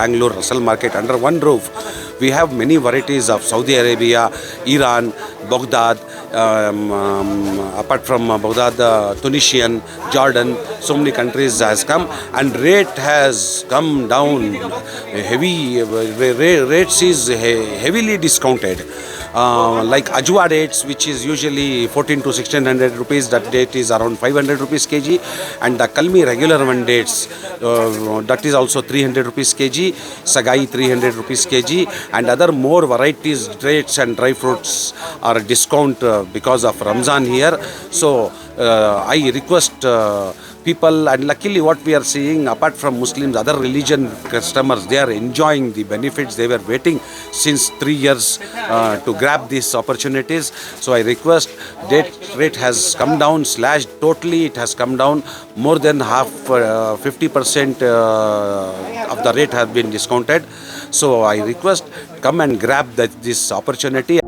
Bangalore Russell Market under one roof. We have many varieties of Saudi Arabia, Iran, Baghdad, apart from Baghdad, Tunisian, Jordan, so many countries has come and rate has come down. Rates is heavily discounted. Like Ajwa dates, which is usually 14 to 1600 rupees, that date is around 500 rupees kg, and the Kalmi regular one dates, that is also 300 rupees kg, Sagai 300 rupees kg, and other more varieties, dates and dry fruits are discount because of Ramzan here. So I request people, and luckily what we are seeing, apart from Muslims, other religion customers, they are enjoying the benefits. They were waiting since 3 years to grab these opportunities. So I request, date rate has come down, slashed totally, it has come down more than half, 50% of the rate has been discounted. So I request, come and grab this opportunity.